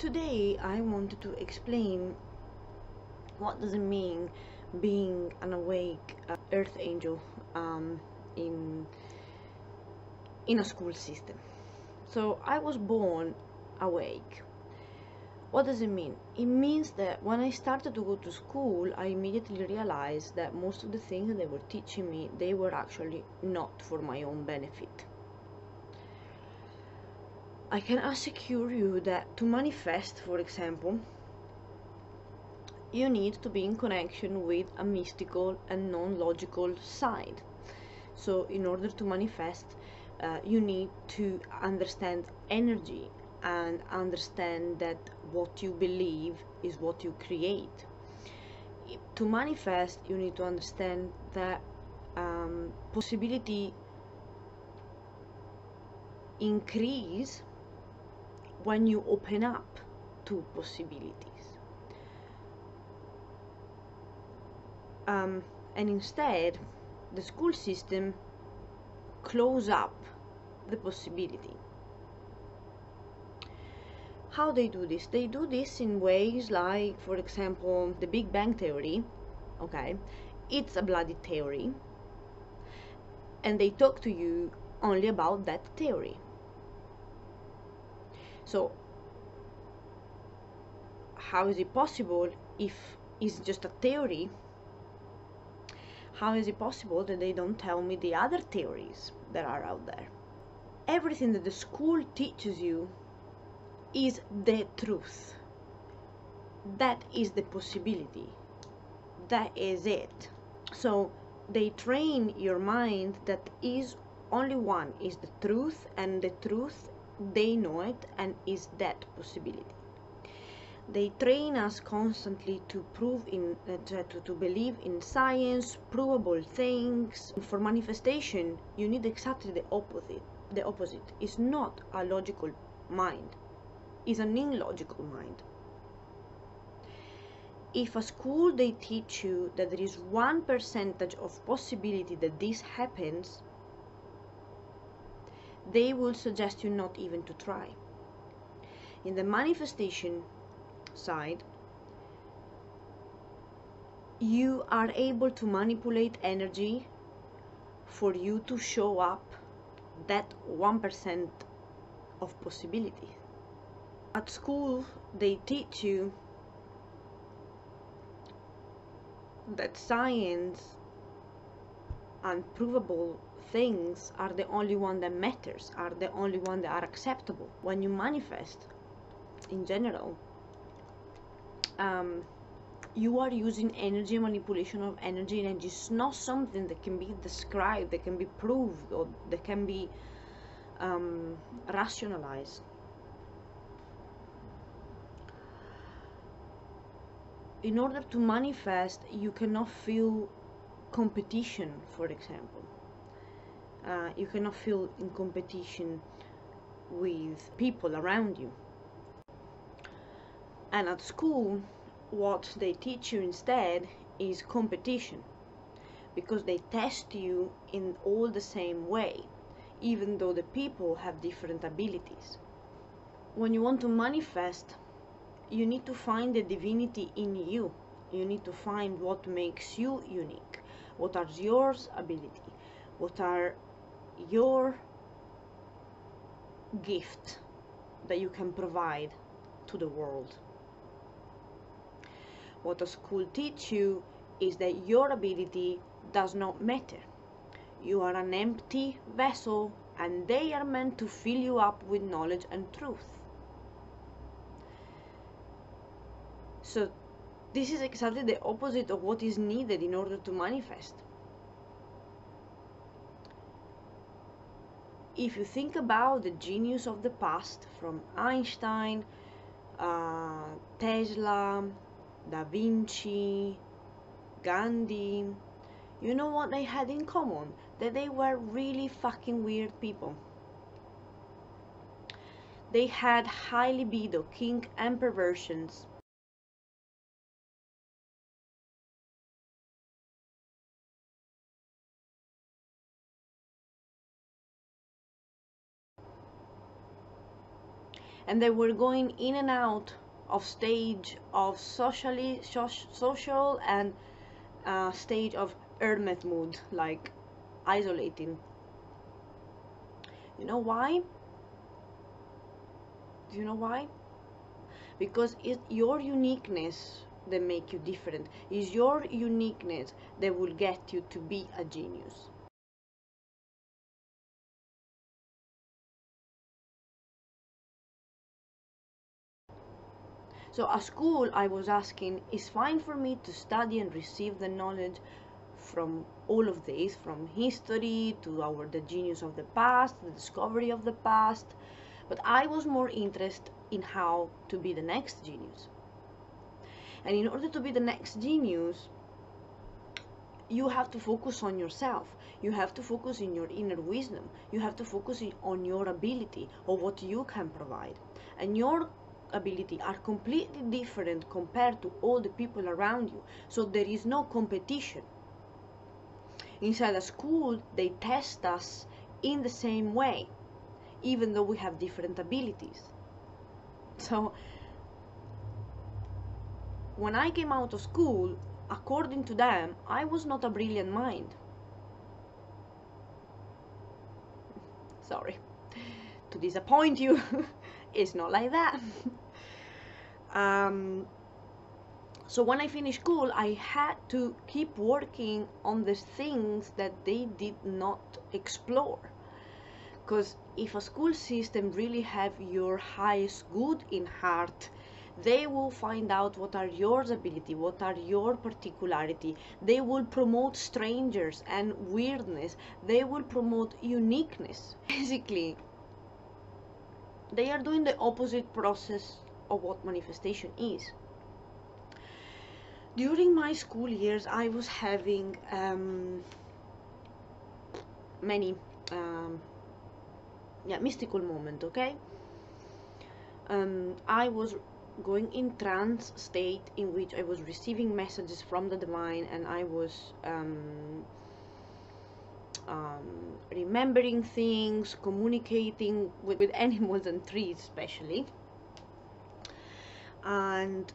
Today I wanted to explain what does it mean being an awake earth angel in a school system. So I was born awake. What does it mean? It means that when I started to go to school, I immediately realized that most of the things that they were teaching me, they were actually not for my own benefit. I can assure you that to manifest, for example, you need to be in connection with a mystical and non-logical side. So in order to manifest, you need to understand energy and understand that what you believe is what you create. To manifest, you need to understand that possibility increase when you open up to possibilities. And instead, the school system close up the possibility. How they do this? They do this in ways like, for example, the Big Bang Theory. Okay, it's a bloody theory, and they talk to you only about that theory. So how is it possible if it's just a theory? How is it possible that they don't tell me the other theories that are out there? Everything that the school teaches you is the truth. That is the possibility. That is it. So they train your mind that is only one is the truth, and the truth, they know it, and is that possibility. They train us constantly to prove in to believe in science, provable things. For manifestation, you need exactly the opposite. The opposite is not a logical mind, is an illogical mind. If a school they teach you that there is 1% of possibility that this happens, they will suggest you not even to try. In the manifestation side, you are able to manipulate energy for you to show up that 1% of possibility. At school, they teach you that science and provable things are the only one that matters, are the only one that are acceptable. When you manifest, in general, you are using energy, manipulation of energy, and it's not something that can be described, that can be proved, or that can be rationalized. In order to manifest, you cannot feel competition, for example. You cannot feel in competition with people around you. And at school, what they teach you instead is competition, because they test you in all the same way, even though the people have different abilities. When you want to manifest, you need to find the divinity in you. You need to find what makes you unique. What are your ability? What are your gift that you can provide to the world? What a school teach you is that your ability does not matter. You are an empty vessel, and they are meant to fill you up with knowledge and truth. So this is exactly the opposite of what is needed in order to manifest. If you think about the genius of the past, from Einstein, Tesla, Da Vinci, Gandhi, you know what they had in common? That they were really fucking weird people. They had high libido, kink, and perversions. and they were going in and out of stage of social and stage of hermit mood, like isolating. You know why? Do you know why? Because it's your uniqueness that make you different. It's your uniqueness that will get you to be a genius. So at school I was asking, is fine for me to study and receive the knowledge from all of this, from history to the genius of the past, the discovery of the past, but I was more interested in how to be the next genius. And in order to be the next genius, you have to focus on yourself. You have to focus in your inner wisdom. You have to focus on your ability, or what you can provide. And your ability are completely different compared to all the people around you. So there is no competition. Inside a school, they test us in the same way, even though we have different abilities. So when I came out of school, according to them, I was not a brilliant mind. Sorry to disappoint you. It's not like that. So when I finished school, I had to keep working on the things that they did not explore. Because if a school system really have your highest good in heart, they will find out what are your ability, what are your particularity. They will promote strangers and weirdness. They will promote uniqueness. Basically, they are doing the opposite process of what manifestation is. During my school years, I was having many mystical moments, okay? I was going in trance state in which I was receiving messages from the divine, and I was remembering things, communicating with animals and trees especially. And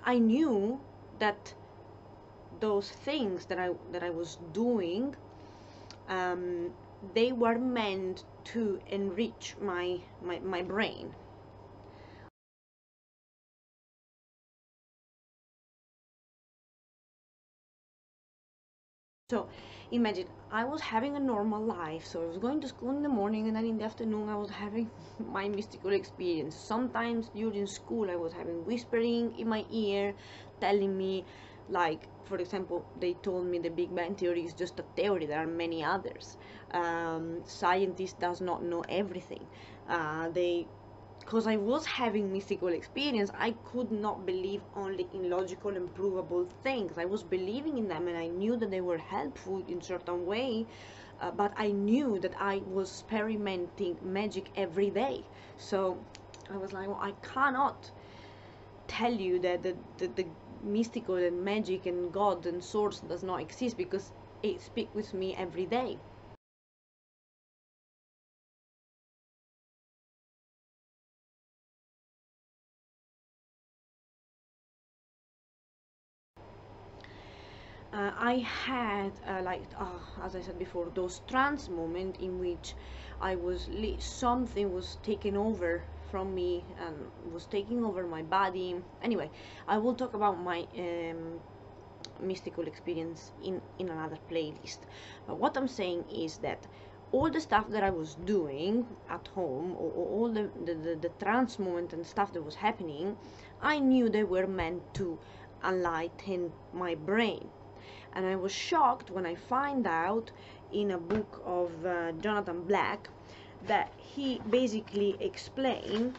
I knew that those things that I was doing, they were meant to enrich my brain. So imagine I was having a normal life, so I was going to school in the morning, and then in the afternoon I was having my mystical experience. Sometimes during school I was having whispering in my ear telling me, like, for example, they told me the Big Bang theory is just a theory, there are many others. Scientists does not know everything. Because I was having mystical experience, I could not believe only in logical and provable things. I was believing in them, and I knew that they were helpful in certain way, but I knew that I was experimenting magic every day. So I was like, well, I cannot tell you that the mystical and magic and God and source does not exist, because it speaks with me every day. I had as I said before, those trance moments in which I was something was taken over from me and was taking over my body. Anyway, I will talk about my mystical experience in another playlist. But what I'm saying is that all the stuff that I was doing at home, or all the trance moment and stuff that was happening, I knew they were meant to enlighten my brain. And I was shocked when I find out in a book of Jonathan Black that he basically explained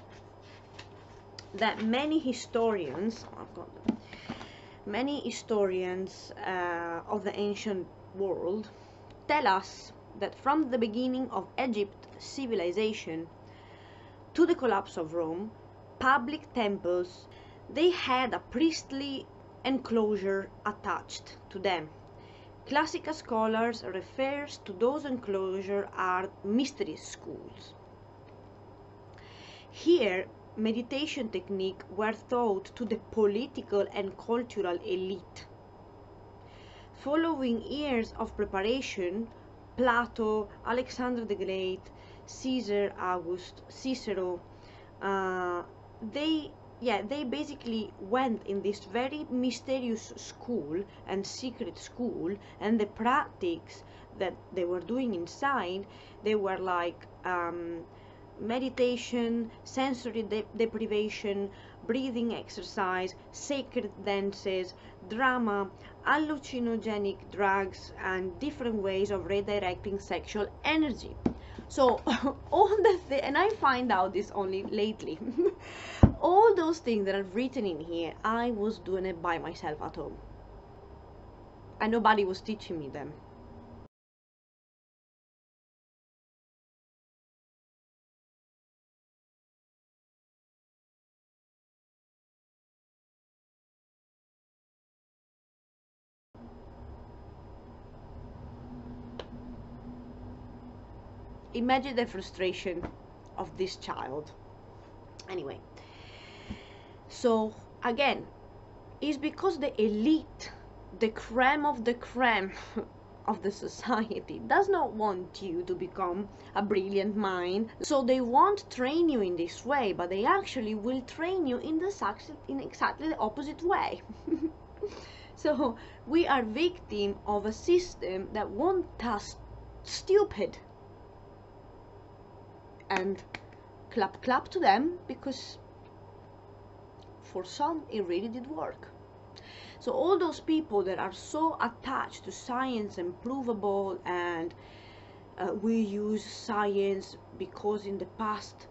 that many historians, of the ancient world tell us that from the beginning of Egypt civilization to the collapse of Rome, public temples, they had a priestly enclosure attached to them. Classical scholars refers to those enclosures as mystery schools. Here, meditation techniques were taught to the political and cultural elite. Following years of preparation, Plato, Alexander the Great, Caesar August, Cicero, they basically went in this very mysterious school and secret school, and the practices that they were doing inside, they were like meditation, sensory deprivation, breathing exercise, sacred dances, drama, hallucinogenic drugs, and different ways of redirecting sexual energy. So all the and I find out this only lately. All those things that are written in here, I was doing it by myself at home, and nobody was teaching me them. Imagine the frustration of this child. Anyway, so again, it's because the elite, the creme of the creme of the society, does not want you to become a brilliant mind. So they won't train you in this way, but they actually will train you in exactly the opposite way. So we are victim of a system that wants us stupid. And clap to them, because for some it really did work. So all those people that are so attached to science and provable, and we use science because in the past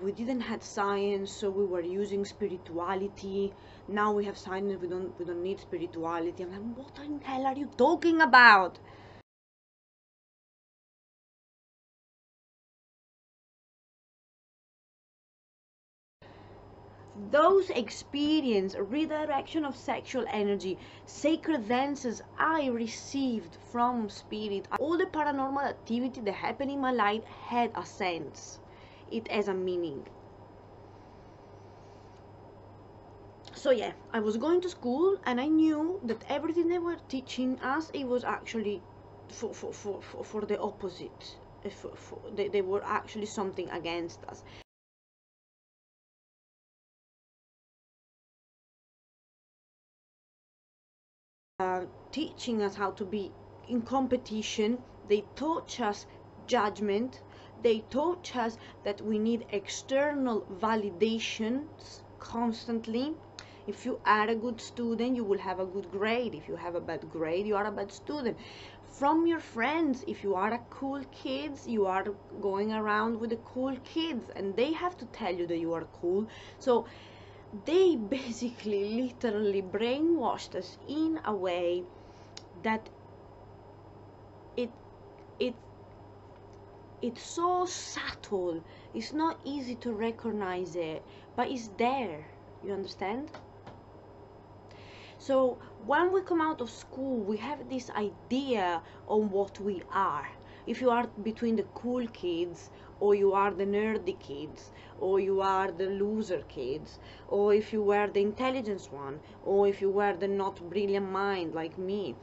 we didn't have science, so we were using spirituality. Now we have science, we don't need spirituality. I'm like, what the hell are you talking about? Those experience redirection of sexual energy, sacred dances I received from spirit, all the paranormal activity that happened in my life had a sense. It has a meaning. So yeah, I was going to school and I knew that everything they were teaching us, it was actually for the opposite. They were actually something against us. Teaching us how to be in competition. They taught us judgment. They taught us that we need external validations constantly. If you are a good student, you will have a good grade. If you have a bad grade, you are a bad student. From your friends, if you are a cool kid, you are going around with the cool kids, and they have to tell you that you are cool. So they basically literally brainwashed us in a way that it it it's so subtle, it's not easy to recognize it, but it's there, you understand? So when we come out of school, we have this idea on what we are. If you are between the cool kids, or you are the nerdy kids, or you are the loser kids, or if you were the intelligent one, or if you were the not brilliant mind like me,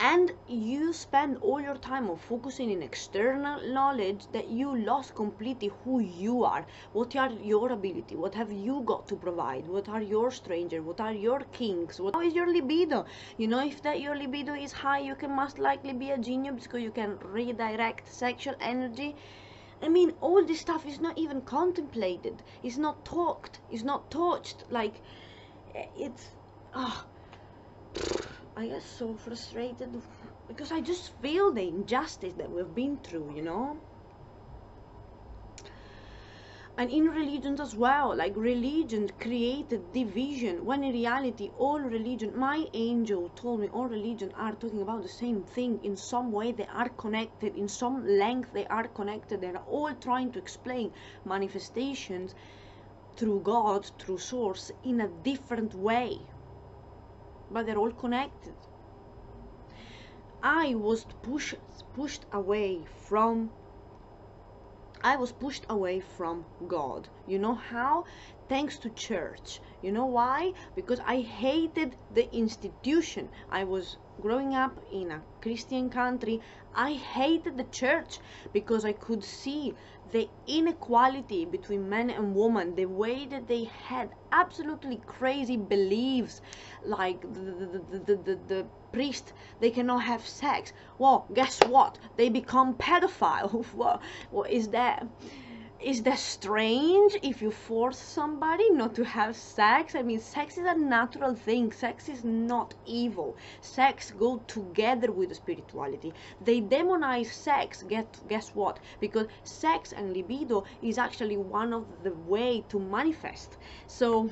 and you spend all your time on focusing in external knowledge, that you lost completely who you are. What are your ability? What have you got to provide? What are your strengths? What are your kinks? How is your libido? You know, if that your libido is high, you can most likely be a genius because you can redirect sexual energy. I mean, all this stuff is not even contemplated. It's not talked. It's not touched. Like, it's... Oh, I get so frustrated because I just feel the injustice that we've been through, you know? And in religions as well, like religion created division, when in reality all religion, my angel told me all religion are talking about the same thing. In some way they are connected, in some length they are connected. They're all trying to explain manifestations through God, through source, in a different way, but they're all connected. I was pushed away from I was pushed away from God. You know how? Thanks to church. You know why? Because I hated the institution. I was growing up in a Christian country. I hated the church because I could see the inequality between men and women, the way that they had absolutely crazy beliefs, like the priest, they cannot have sex. Well, guess what? They become pedophile. Well, is that strange if you force somebody not to have sex? I mean, sex is a natural thing. Sex is not evil. Sex goes together with spirituality. They demonize sex. Guess what? Because sex and libido is actually one of the way to manifest. So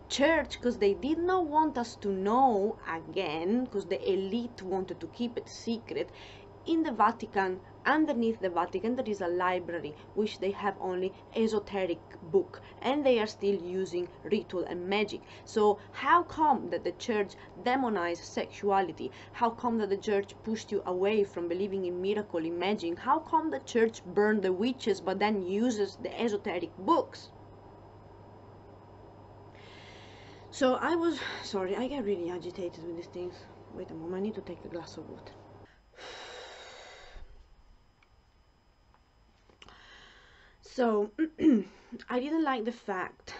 church, because they did not want us to know, again, because the elite wanted to keep it secret, in the Vatican, underneath the Vatican, there is a library which they have only esoteric book, and they are still using ritual and magic. So how come that the church demonized sexuality? How come that the church pushed you away from believing in miracle, in magic? How come the church burned the witches but then uses the esoteric books? So I was, sorry, I get really agitated with these things. Wait a moment, I need to take a glass of water. So I didn't like the fact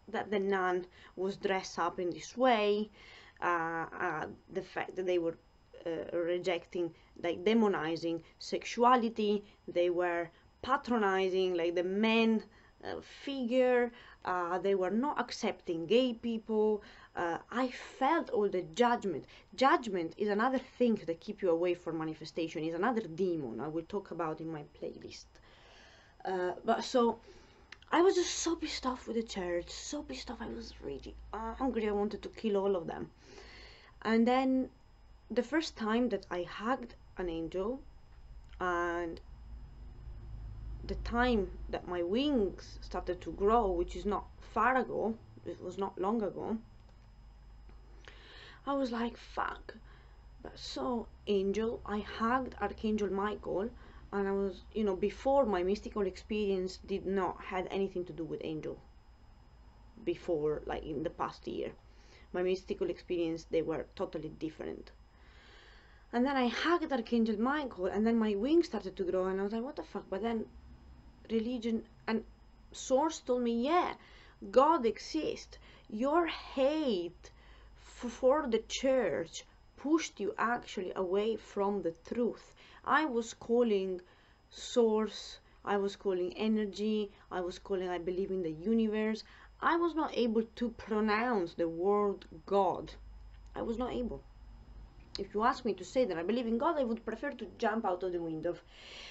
that the nun was dressed up in this way, the fact that they were rejecting, like demonizing sexuality, they were patronizing like the men figure, they were not accepting gay people. I felt all the judgment. Judgment is another thing that keep you away from manifestation, is another demon I will talk about in my playlist. But so I was just so pissed off with the church, so pissed off. I was really angry. I wanted to kill all of them. And then the first time that I hugged an angel, and the time that my wings started to grow, which is not far ago, it was not long ago, I was like, fuck. But so angel, I hugged Archangel Michael, and I was, you know, before, my mystical experience did not had anything to do with angel. Before, like in the past year, my mystical experience, they were totally different. And then I hugged Archangel Michael, and then my wings started to grow, and I was like, what the fuck? But then religion and source told me, yeah, God exists. Your hate for the church pushed you actually away from the truth. I was calling source, I was calling energy, I was calling, I believe in the universe. I was not able to pronounce the word God. I was not able. If you ask me to say that I believe in God, I would prefer to jump out of the window,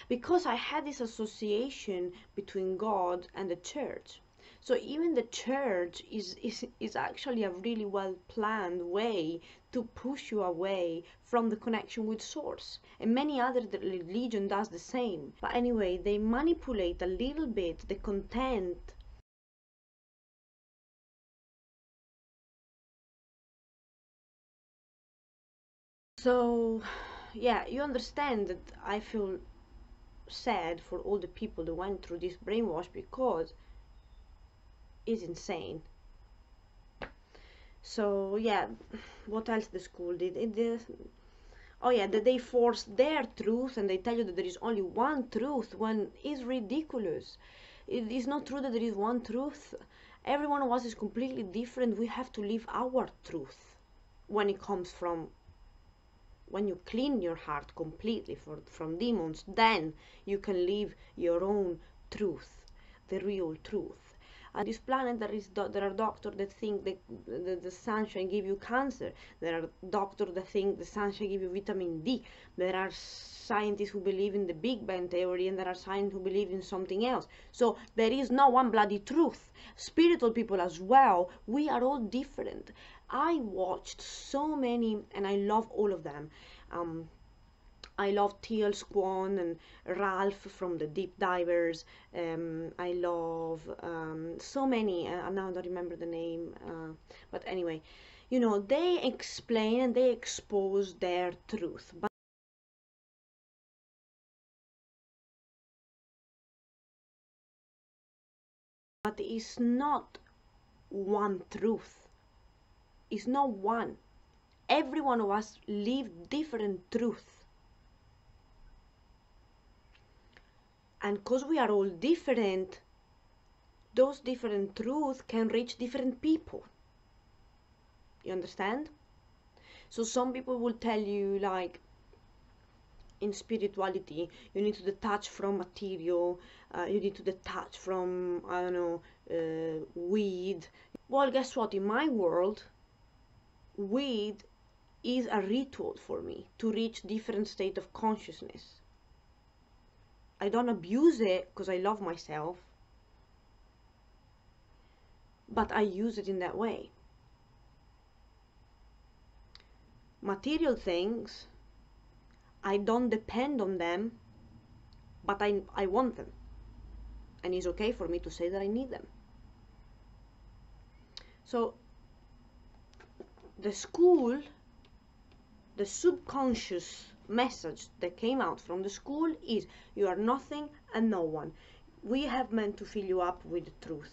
because I had this association between God and the church. So even the church is actually a really well planned way to push you away from the connection with source. And many other religion does the same. But anyway, they manipulate a little bit the content. So yeah, you understand that I feel sad for all the people that went through this brainwash, because it's insane. So yeah, what else the school did? Oh yeah, that they force their truth and they tell you that there is only one truth, when it's ridiculous. It is not true that there is one truth. Every one of us is completely different. We have to live our truth when it comes from, when you clean your heart completely from demons, then you can live your own truth, the real truth. On this planet, there are doctors that think the sunshine give you cancer. There are doctors that think the sunshine give you vitamin D. There are scientists who believe in the Big Bang theory, and there are scientists who believe in something else. So there is no one bloody truth. Spiritual people as well, we are all different. I watched so many, and I love all of them. I love Teal Swan and Ralph from the Deep Divers. I love so many. Now I don't remember the name. But anyway, you know, they explain and they expose their truth. But But it's not one truth. It's not one. Every one of us live different truths. And because we are all different, those different truths can reach different people. You understand? So some people will tell you, like, in spirituality, you need to detach from material, you need to detach from, I don't know, weed. Well, guess what? In my world, weed is a ritual for me to reach different state of consciousness. I don't abuse it because I love myself, but I use it in that way. Material things, I don't depend on them, but I want them. And it's okay for me to say that I need them. So the school, the subconscious message that came out from the school is, you are nothing and no one. We have meant to fill you up with the truth.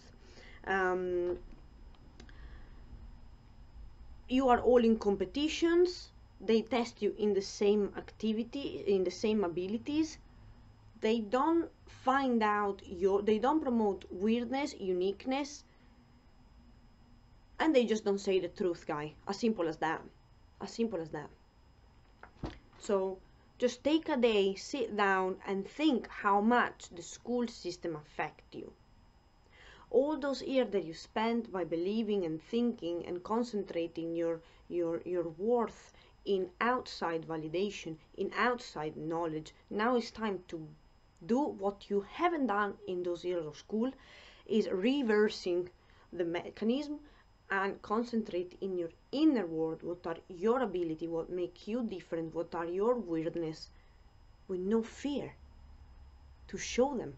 You are all in competitions. They test you in the same activity, in the same abilities. They don't find out they don't promote weirdness, uniqueness, and they just don't say the truth, guy. As simple as that. As simple as that. So just take a day, sit down and think how much the school system affects you. All those years that you spent by believing and thinking and concentrating your worth in outside validation, in outside knowledge, now it's time to do what you haven't done in those years of school, is reversing the mechanism and concentrate in your inner world. What are your ability, what make you different, what are your weirdness, with no fear to show them.